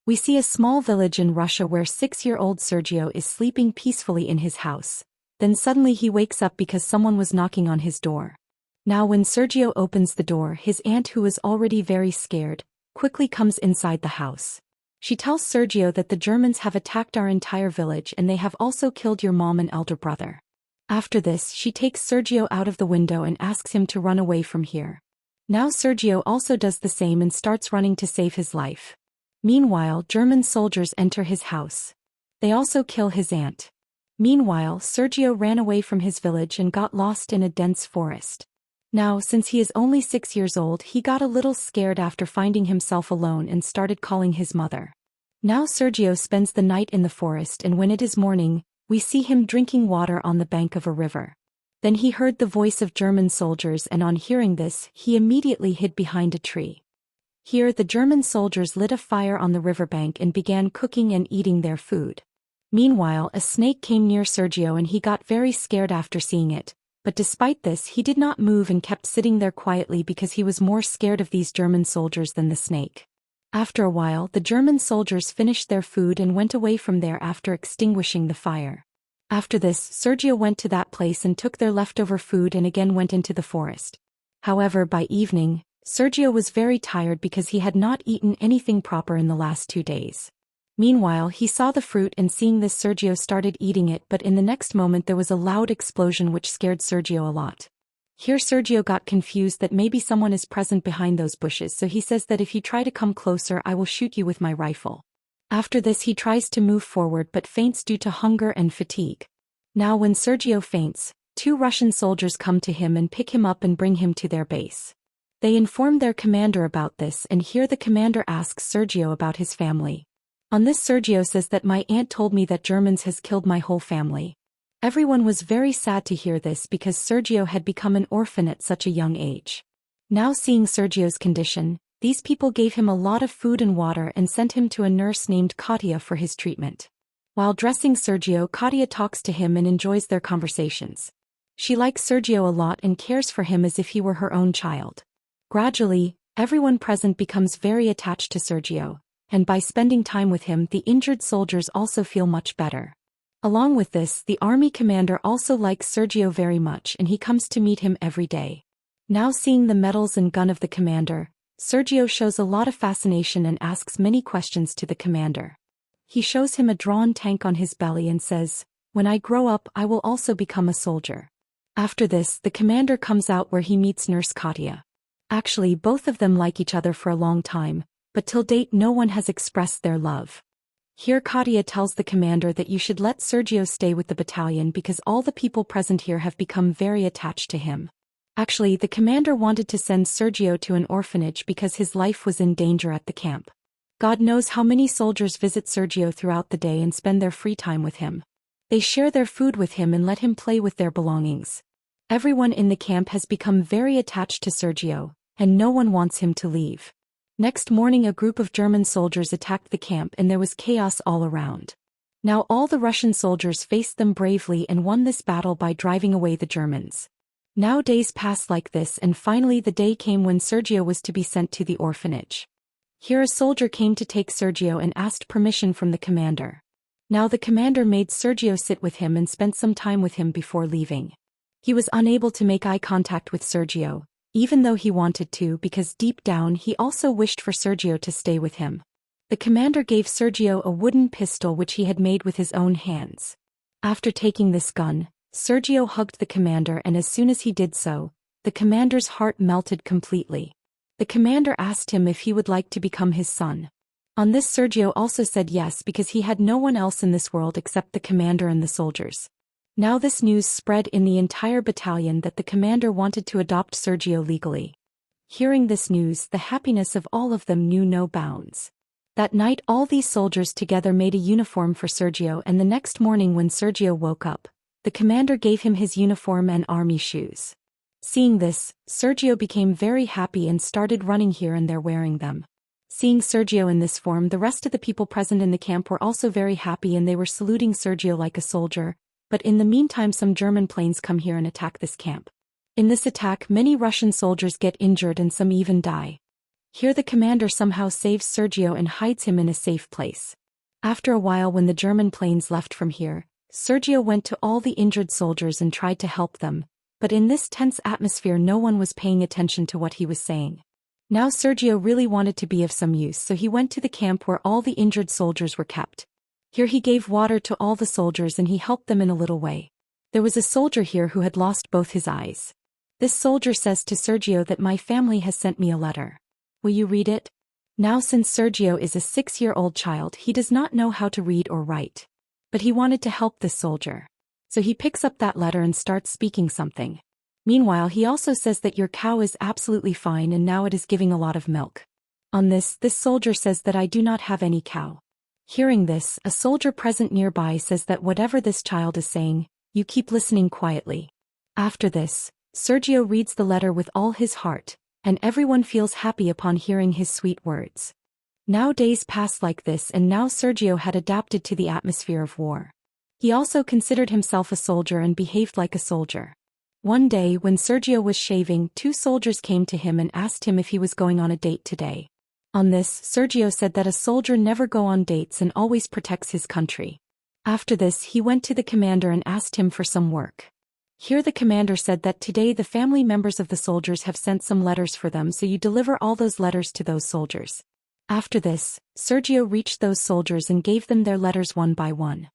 We see a small village in Russia where 6-year-old Sergio is sleeping peacefully in his house. Then suddenly he wakes up because someone was knocking on his door. Now when Sergio opens the door, his aunt, who is already very scared, quickly comes inside the house. She tells Sergio that the Germans have attacked our entire village and they have also killed your mom and elder brother. After this, she takes Sergio out of the window and asks him to run away from here. Now Sergio also does the same and starts running to save his life. Meanwhile, German soldiers enter his house. They also kill his aunt. Meanwhile, Sergio ran away from his village and got lost in a dense forest. Now, since he is only 6 years old, he got a little scared after finding himself alone and started calling his mother. Now Sergio spends the night in the forest, and when it is morning, we see him drinking water on the bank of a river. Then he heard the voice of German soldiers, and on hearing this, he immediately hid behind a tree. Here the German soldiers lit a fire on the riverbank and began cooking and eating their food. Meanwhile, a snake came near Sergio and he got very scared after seeing it. But despite this, he did not move and kept sitting there quietly because he was more scared of these German soldiers than the snake. After a while, the German soldiers finished their food and went away from there after extinguishing the fire. After this, Sergio went to that place and took their leftover food and again went into the forest. However, by evening, Sergio was very tired because he had not eaten anything proper in the last 2 days. Meanwhile, he saw the fruit, and seeing this, Sergio started eating it, but in the next moment there was a loud explosion which scared Sergio a lot. Here Sergio got confused that maybe someone is present behind those bushes, so he says that if you try to come closer, I will shoot you with my rifle. After this, he tries to move forward but faints due to hunger and fatigue. Now when Sergio faints, 2 Russian soldiers come to him and pick him up and bring him to their base. They inform their commander about this, and here the commander asks Sergio about his family. On this, Sergio says that my aunt told me that Germans has killed my whole family. Everyone was very sad to hear this because Sergio had become an orphan at such a young age. Now seeing Sergio's condition, these people gave him a lot of food and water and sent him to a nurse named Katya for his treatment. While dressing Sergio, Katya talks to him and enjoys their conversations. She likes Sergio a lot and cares for him as if he were her own child. Gradually, everyone present becomes very attached to Sergio, and by spending time with him, the injured soldiers also feel much better. Along with this, the army commander also likes Sergio very much and he comes to meet him every day. Now seeing the medals and gun of the commander, Sergio shows a lot of fascination and asks many questions to the commander. He shows him a drawn tank on his belly and says, "When I grow up, I will also become a soldier." After this, the commander comes out where he meets Nurse Katya. Actually, both of them like each other for a long time, but till date no one has expressed their love. Here Katya tells the commander that you should let Sergio stay with the battalion because all the people present here have become very attached to him. Actually, the commander wanted to send Sergio to an orphanage because his life was in danger at the camp. God knows how many soldiers visit Sergio throughout the day and spend their free time with him. They share their food with him and let him play with their belongings. Everyone in the camp has become very attached to Sergio, and no one wants him to leave. Next morning, a group of German soldiers attacked the camp and there was chaos all around. Now all the Russian soldiers faced them bravely and won this battle by driving away the Germans. Now days passed like this, and finally the day came when Sergio was to be sent to the orphanage. Here a soldier came to take Sergio and asked permission from the commander. Now the commander made Sergio sit with him and spent some time with him before leaving. He was unable to make eye contact with Sergio, even though he wanted to, because deep down he also wished for Sergio to stay with him. The commander gave Sergio a wooden pistol which he had made with his own hands. After taking this gun, Sergio hugged the commander, and as soon as he did so, the commander's heart melted completely. The commander asked him if he would like to become his son. On this, Sergio also said yes because he had no one else in this world except the commander and the soldiers. Now this news spread in the entire battalion that the commander wanted to adopt Sergio legally. Hearing this news, the happiness of all of them knew no bounds. That night all these soldiers together made a uniform for Sergio, and the next morning when Sergio woke up, the commander gave him his uniform and army shoes. Seeing this, Sergio became very happy and started running here and there wearing them. Seeing Sergio in this form, the rest of the people present in the camp were also very happy and they were saluting Sergio like a soldier. But in the meantime, some German planes come here and attack this camp. In this attack, many Russian soldiers get injured and some even die. Here the commander somehow saves Sergio and hides him in a safe place. After a while, when the German planes left from here, Sergio went to all the injured soldiers and tried to help them, but in this tense atmosphere no one was paying attention to what he was saying. Now Sergio really wanted to be of some use, so he went to the camp where all the injured soldiers were kept. Here he gave water to all the soldiers and he helped them in a little way. There was a soldier here who had lost both his eyes. This soldier says to Sergio that my family has sent me a letter. Will you read it? Now since Sergio is a 6-year-old child, he does not know how to read or write. But he wanted to help this soldier. So he picks up that letter and starts speaking something. Meanwhile, he also says that your cow is absolutely fine and now it is giving a lot of milk. On this soldier says that I do not have any cow. Hearing this, a soldier present nearby says that whatever this child is saying, you keep listening quietly. After this, Sergio reads the letter with all his heart, and everyone feels happy upon hearing his sweet words. Now days passed like this, and now Sergio had adapted to the atmosphere of war. He also considered himself a soldier and behaved like a soldier. One day when Sergio was shaving, 2 soldiers came to him and asked him if he was going on a date today. On this, Sergio said that a soldier never go on dates and always protects his country. After this, he went to the commander and asked him for some work. Here the commander said that today the family members of the soldiers have sent some letters for them, so you deliver all those letters to those soldiers. After this, Sergio reached those soldiers and gave them their letters one by one.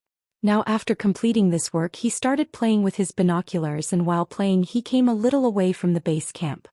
Now after completing this work, he started playing with his binoculars, and while playing he came a little away from the base camp.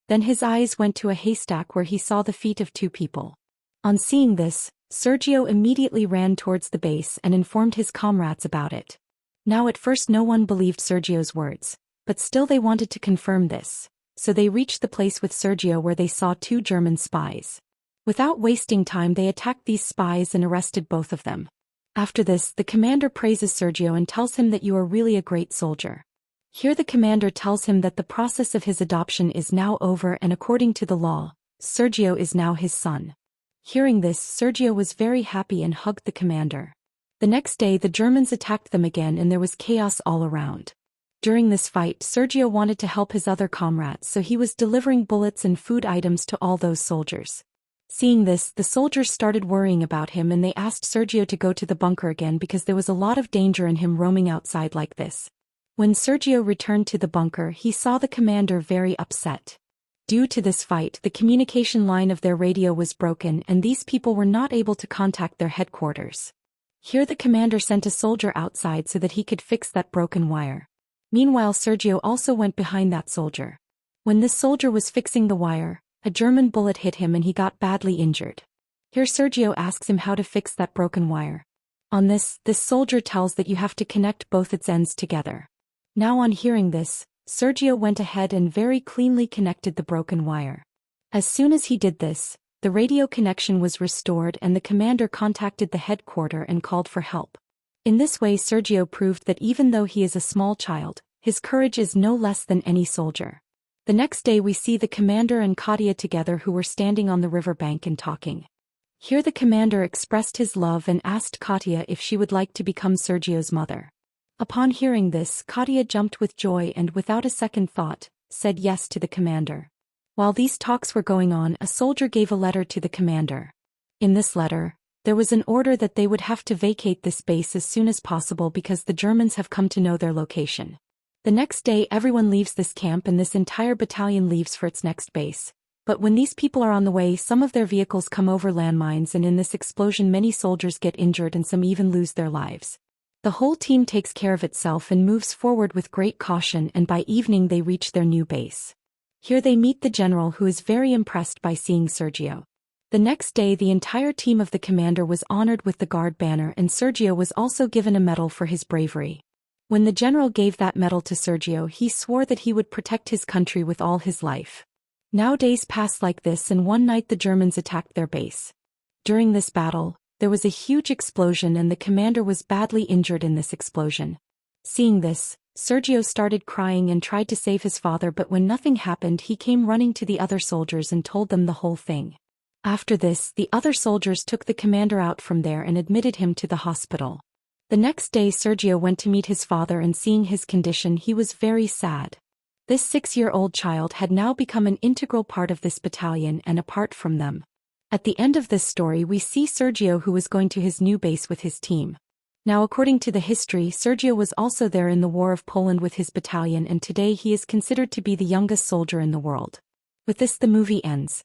Then his eyes went to a haystack where he saw the feet of 2 people. On seeing this, Sergio immediately ran towards the base and informed his comrades about it. Now at first no one believed Sergio's words, but still they wanted to confirm this, so they reached the place with Sergio where they saw 2 German spies. Without wasting time, they attacked these spies and arrested both of them. After this, the commander praises Sergio and tells him that you are really a great soldier. Here the commander tells him that the process of his adoption is now over, and according to the law, Sergio is now his son. Hearing this, Sergio was very happy and hugged the commander. The next day the Germans attacked them again and there was chaos all around. During this fight, Sergio wanted to help his other comrades, so he was delivering bullets and food items to all those soldiers. Seeing this, the soldiers started worrying about him and they asked Sergio to go to the bunker again because there was a lot of danger in him roaming outside like this. When Sergio returned to the bunker, he saw the commander very upset. Due to this fight, the communication line of their radio was broken and these people were not able to contact their headquarters. Here the commander sent a soldier outside so that he could fix that broken wire. Meanwhile, Sergio also went behind that soldier. When this soldier was fixing the wire, a German bullet hit him and he got badly injured. Here Sergio asks him how to fix that broken wire. On this soldier tells that you have to connect both its ends together. Now on hearing this, Sergio went ahead and very cleanly connected the broken wire. As soon as he did this, the radio connection was restored and the commander contacted the headquarters and called for help. In this way Sergio proved that even though he is a small child, his courage is no less than any soldier. The next day we see the commander and Katya together, who were standing on the riverbank and talking. Here the commander expressed his love and asked Katya if she would like to become Sergio's mother. Upon hearing this, Katya jumped with joy and without a second thought, said yes to the commander. While these talks were going on, a soldier gave a letter to the commander. In this letter, there was an order that they would have to vacate this base as soon as possible because the Germans have come to know their location. The next day everyone leaves this camp and this entire battalion leaves for its next base. But when these people are on the way, some of their vehicles come over landmines and in this explosion many soldiers get injured and some even lose their lives. The whole team takes care of itself and moves forward with great caution, and by evening they reach their new base. Here they meet the general, who is very impressed by seeing Sergio. The next day the entire team of the commander was honored with the Guard banner and Sergio was also given a medal for his bravery. When the general gave that medal to Sergio, he swore that he would protect his country with all his life. Now days passed like this and one night the Germans attacked their base. During this battle, there was a huge explosion and the commander was badly injured in this explosion. Seeing this, Sergio started crying and tried to save his father, but when nothing happened he came running to the other soldiers and told them the whole thing. After this, the other soldiers took the commander out from there and admitted him to the hospital. The next day Sergio went to meet his father and seeing his condition he was very sad. This 6-year-old child had now become an integral part of this battalion and apart from them. At the end of this story we see Sergio who was going to his new base with his team. Now according to the history, Sergio was also there in the War of Poland with his battalion, and today he is considered to be the youngest soldier in the world. With this the movie ends.